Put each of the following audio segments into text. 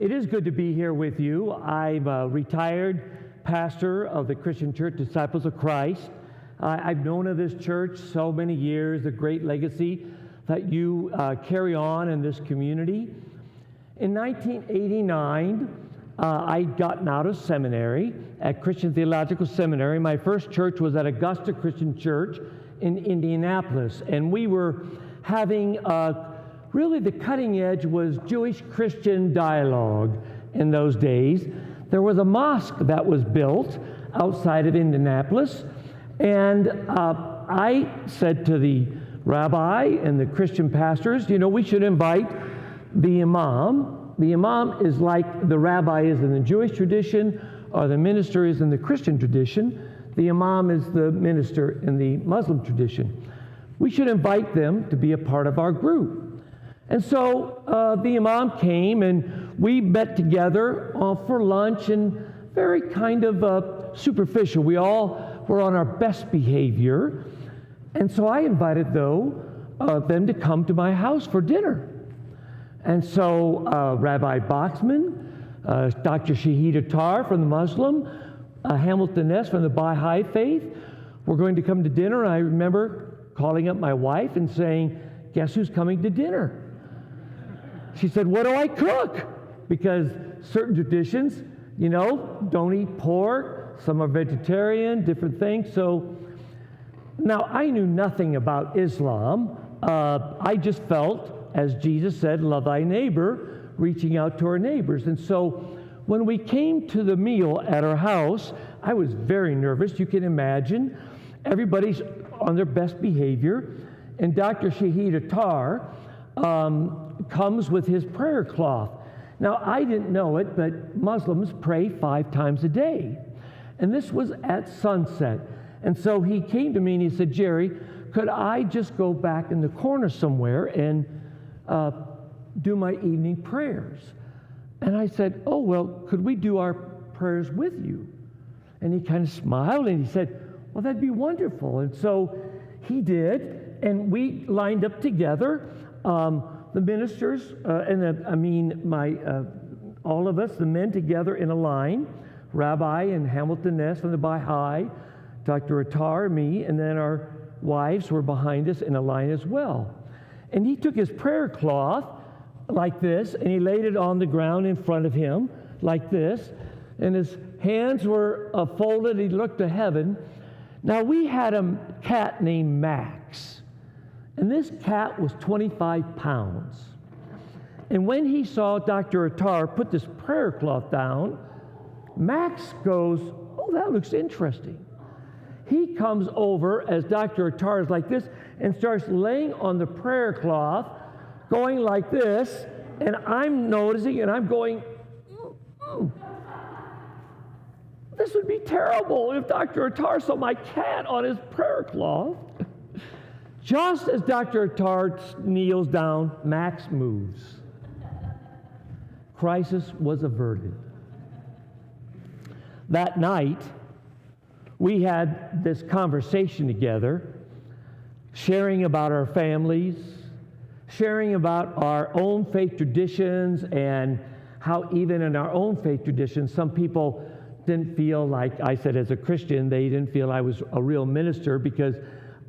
It is good to be here with you. I'm a retired pastor of the Christian Church Disciples of Christ. I've known of this church so many years, the great legacy that you carry on in this community. In 1989, I'd gotten out of seminary at Christian Theological Seminary. My first church was at Augusta Christian Church in Indianapolis, and we were having really the cutting edge was Jewish-Christian dialogue in those days. There was a mosque that was built outside of Indianapolis, and I said to the rabbi and the Christian pastors, you know, we should invite the imam. The imam is like the rabbi is in the Jewish tradition or the minister is in the Christian tradition. The imam is the minister in the Muslim tradition. We should invite them to be a part of our group. And so the imam came and we met together for lunch, and very kind of superficial. We all were on our best behavior. And so I invited them to come to my house for dinner. And so Rabbi Boxman, Dr. Shahid Attar from the Muslim, Hamilton Ness from the Baha'i faith were going to come to dinner. And I remember calling up my wife and saying, guess who's coming to dinner? She said, what do I cook? Because certain traditions, you know, don't eat pork. Some are vegetarian, different things. So now I knew nothing about Islam. I just felt, as Jesus said, love thy neighbor, reaching out to our neighbors. And so when we came to the meal at our house, I was very nervous. You can imagine. Everybody's on their best behavior. And Dr. Shahid Attar comes with his prayer cloth. Now, I didn't know it, but Muslims pray 5 times a day. And this was at sunset. And so he came to me and he said, Jerry, could I just go back in the corner somewhere and do my evening prayers? And I said, oh, well, could we do our prayers with you? And he kind of smiled and he said, well, that'd be wonderful. And so he did, and we lined up together. The ministers, all of us, the men together in a line, Rabbi and Hamilton Ness from the Baha'i, Dr. Attar, me, and then our wives were behind us in a line as well. And he took his prayer cloth like this, and he laid it on the ground in front of him like this, and his hands were folded. He looked to heaven. Now, we had a cat named Max. And this cat was 25 pounds. And when he saw Dr. Attar put this prayer cloth down, Max goes, oh, that looks interesting. He comes over as Dr. Attar is like this and starts laying on the prayer cloth, going like this, and I'm noticing and I'm going, this would be terrible if Dr. Attar saw my cat on his prayer cloth. Just as Dr. Attar kneels down, Max moves. Crisis was averted. That night, we had this conversation together, sharing about our families, sharing about our own faith traditions, and how even in our own faith traditions, some people didn't feel like, I said as a Christian, they didn't feel I was a real minister because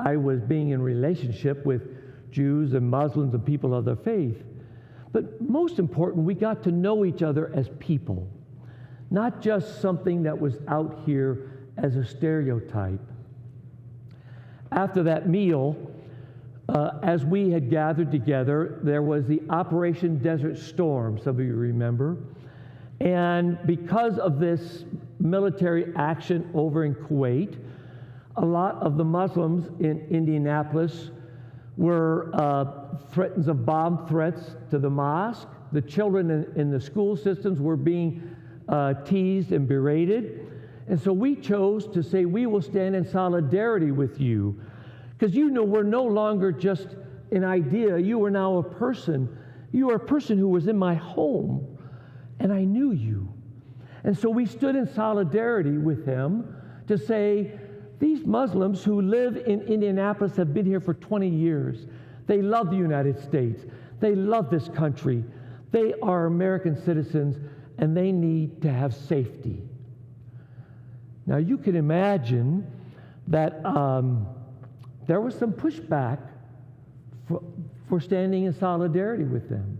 I was being in relationship with Jews and Muslims and people of the faith. But most important, we got to know each other as people, not just something that was out here as a stereotype. After that meal, as we had gathered together, there was the Operation Desert Storm, some of you remember. And because of this military action over in Kuwait, a lot of the Muslims in Indianapolis were threats of bomb threats to the mosque. The children in the school systems were being teased and berated. And so we chose to say, we will stand in solidarity with you. Because you know we're no longer just an idea. You are now a person. You are a person who was in my home, and I knew you. And so we stood in solidarity with him to say, these Muslims who live in Indianapolis have been here for 20 years. They love the United States. They love this country. They are American citizens, and they need to have safety. Now, you can imagine that there was some pushback for standing in solidarity with them.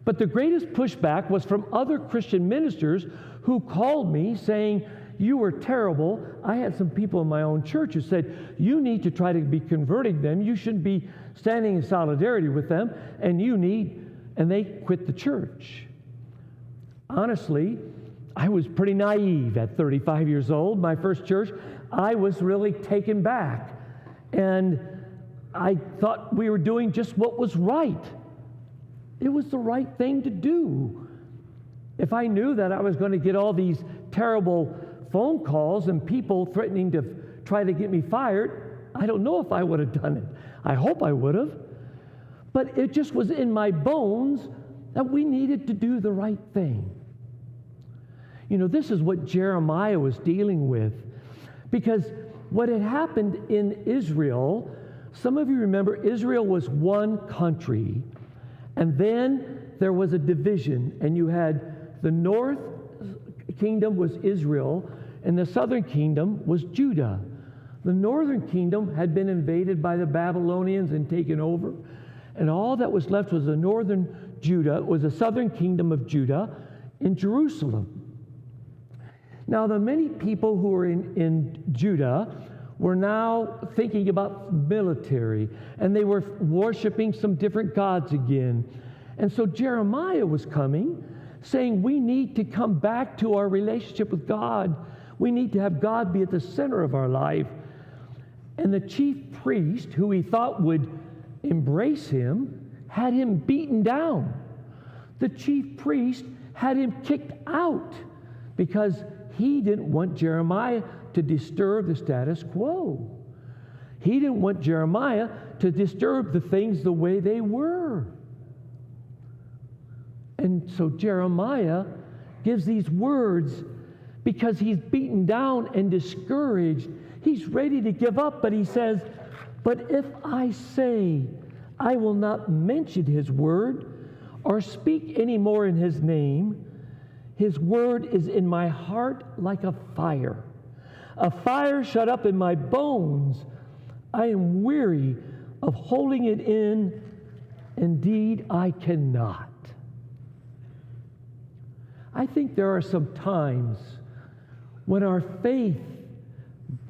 But the greatest pushback was from other Christian ministers who called me saying, "You were terrible." I had some people in my own church who said, "You need to try to be converting them. You shouldn't be standing in solidarity with them, and they quit the church." Honestly, I was pretty naive at 35 years old. My first church, I was really taken back. And I thought we were doing just what was right. It was the right thing to do. If I knew that I was going to get all these terrible phone calls and people threatening to try to get me fired, I don't know if I would have done it. I hope I would have. But it just was in my bones that we needed to do the right thing. You know, this is what Jeremiah was dealing with. Because what had happened in Israel, some of you remember Israel was one country. And then there was a division, and you had the north kingdom was Israel, and the southern kingdom was Judah. The northern kingdom had been invaded by the Babylonians and taken over, and all that was left was the northern Judah, was the southern kingdom of Judah in Jerusalem. Now, the many people who were in Judah were now thinking about military, and they were worshiping some different gods again. And so Jeremiah was coming, saying, we need to come back to our relationship with God. We need to have God be at the center of our life. And the chief priest, who he thought would embrace him, had him beaten down. The chief priest had him kicked out because he didn't want Jeremiah to disturb the status quo. He didn't want Jeremiah to disturb the things the way they were. And so Jeremiah gives these words because he's beaten down and discouraged. He's ready to give up, but he says, but if I say I will not mention his word or speak any more in his name, his word is in my heart like a fire shut up in my bones. I am weary of holding it in. Indeed, I cannot. I think there are some times when our faith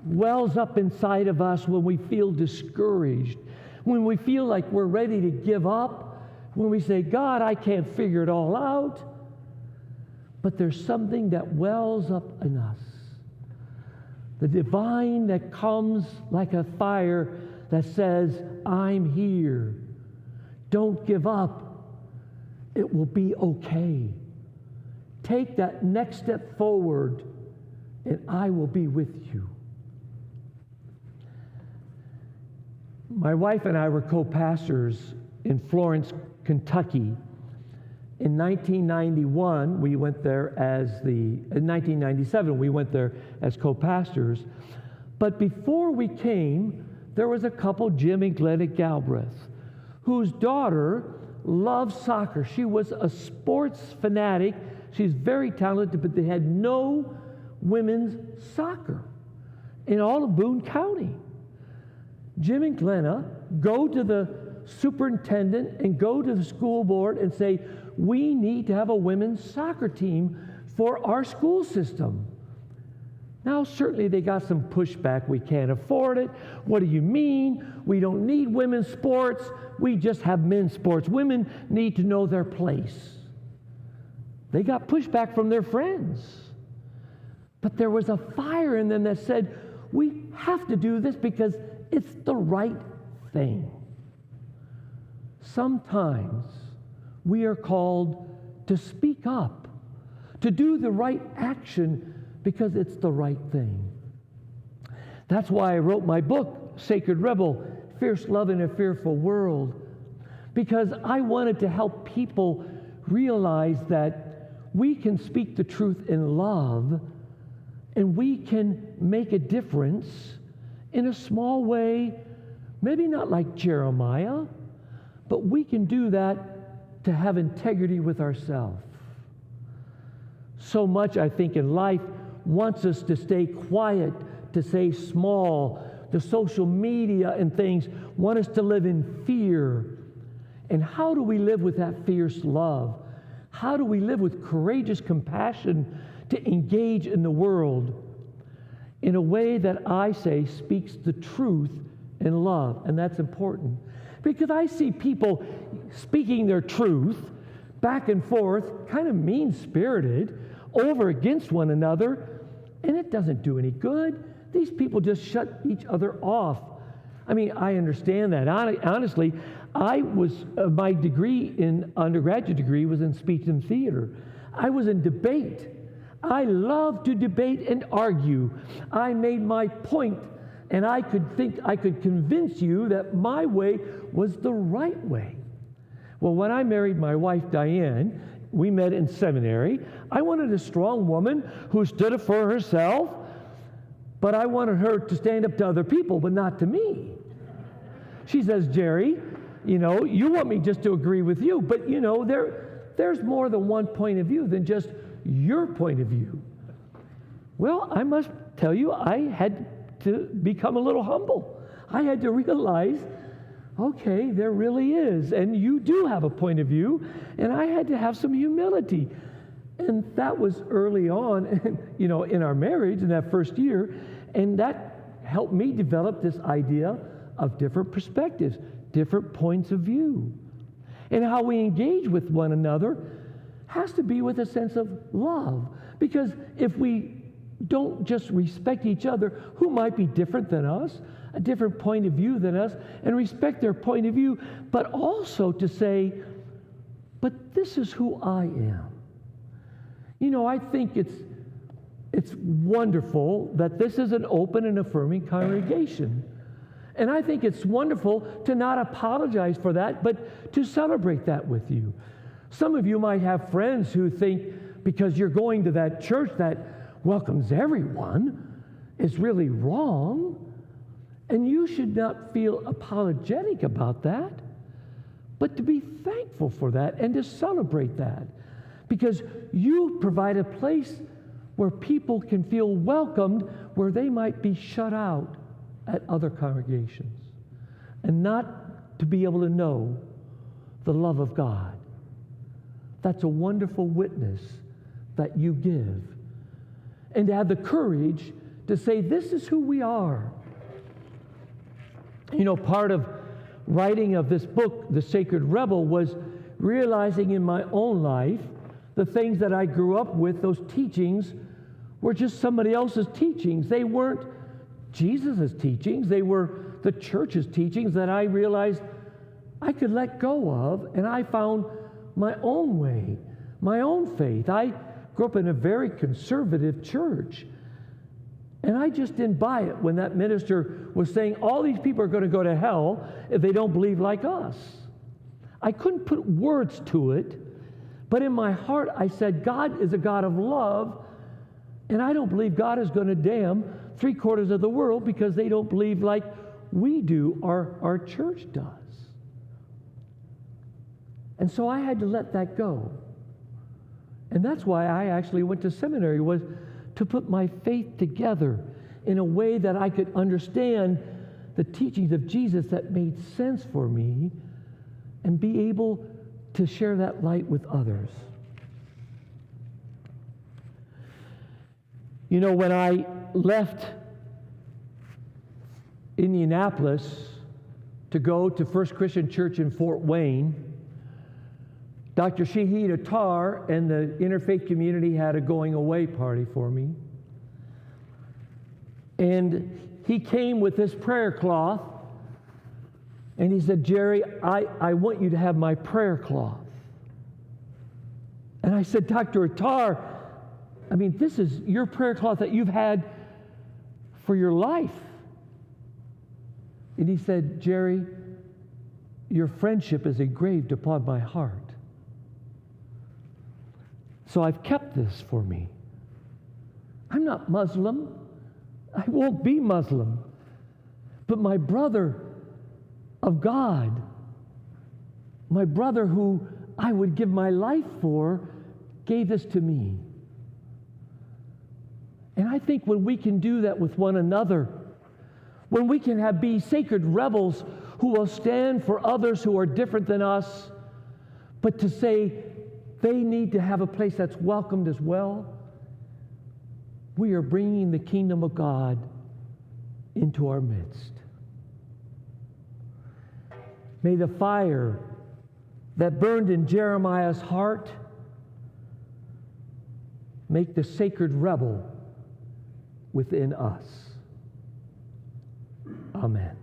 wells up inside of us when we feel discouraged, when we feel like we're ready to give up, when we say, God, I can't figure it all out. But there's something that wells up in us. The divine that comes like a fire that says, I'm here. Don't give up. It will be okay. Take that next step forward, and I will be with you. My wife and I were co-pastors in Florence, Kentucky. In 1991, we went there in 1997, we went there as co-pastors. But before we came, there was a couple, Jim and Glenna Galbraith, whose daughter loved soccer. She was a sports fanatic. She's very talented, but they had no women's soccer in all of Boone County. Jim and Glenna go to the superintendent and go to the school board and say, we need to have a women's soccer team for our school system. Now, certainly they got some pushback. We can't afford it. What do you mean? We don't need women's sports. We just have men's sports. Women need to know their place. They got pushback from their friends. But there was a fire in them that said, we have to do this because it's the right thing. Sometimes we are called to speak up, to do the right action because it's the right thing. That's why I wrote my book, Sacred Rebel, Fierce Love in a Fearful World, because I wanted to help people realize that we can speak the truth in love and we can make a difference in a small way, maybe not like Jeremiah, but we can do that to have integrity with ourselves. So much, I think, in life wants us to stay quiet, to stay small. The social media and things want us to live in fear. And how do we live with that fierce love? How do we live with courageous compassion to engage in the world in a way that I say speaks the truth in love? And that's important. Because I see people speaking their truth back and forth, kind of mean-spirited, over against one another, and it doesn't do any good. These people just shut each other off. I mean, I understand that. Honestly, my undergraduate degree was in speech and theater. I was in debate. I love to debate and argue. I made my point, and I could convince you that my way was the right way. Well, when I married my wife, Diane, we met in seminary. I wanted a strong woman who stood up for herself, but I wanted her to stand up to other people, but not to me. She says, Jerry, you want me just to agree with you, but there's more than one point of view than just your point of view. Well, I must tell you, I had to become a little humble. I had to realize, okay, there really is, and you do have a point of view, and I had to have some humility. And that was early on, in our marriage in that first year, and that helped me develop this idea of different perspectives, different points of view. And how we engage with one another has to be with a sense of love. Because if we don't just respect each other, who might be different than us, a different point of view than us, and respect their point of view, but also to say, but this is who I am. I think it's wonderful that this is an open and affirming congregation. And I think it's wonderful to not apologize for that, but to celebrate that with you. Some of you might have friends who think because you're going to that church that welcomes everyone is really wrong. And you should not feel apologetic about that, but to be thankful for that and to celebrate that. Because you provide a place where people can feel welcomed, where they might be shut out at other congregations, and not to be able to know the love of God. That's a wonderful witness that you give. And to have the courage to say, this is who we are. Part of writing of this book, The Sacred Rebel, was realizing in my own life the things that I grew up with, those teachings, were just somebody else's teachings. They weren't Jesus' teachings. They were the church's teachings that I realized I could let go of, and I found my own way, my own faith. I grew up in a very conservative church, and I just didn't buy it when that minister was saying all these people are going to go to hell if they don't believe like us. I couldn't put words to it, but in my heart I said, God is a God of love, and I don't believe God is going to damn 3/4 of the world because they don't believe like we do, our church does. And so I had to let that go. And that's why I actually went to seminary, was to put my faith together in a way that I could understand the teachings of Jesus that made sense for me and be able to share that light with others. When I left Indianapolis to go to First Christian Church in Fort Wayne, Dr. Shahid Attar and the interfaith community had a going away party for me. And he came with this prayer cloth, and he said, Jerry, I want you to have my prayer cloth. And I said, Dr. Attar, this is your prayer cloth that you've had for your life. And he said, Jerry, your friendship is engraved upon my heart. So I've kept this for me. I'm not Muslim. I won't be Muslim. But my brother of God, my brother who I would give my life for gave this to me. And I think when we can do that with one another, when we can be sacred rebels who will stand for others who are different than us, but to say they need to have a place that's welcomed as well, we are bringing the kingdom of God into our midst. May the fire that burned in Jeremiah's heart make the sacred rebel within us. Amen.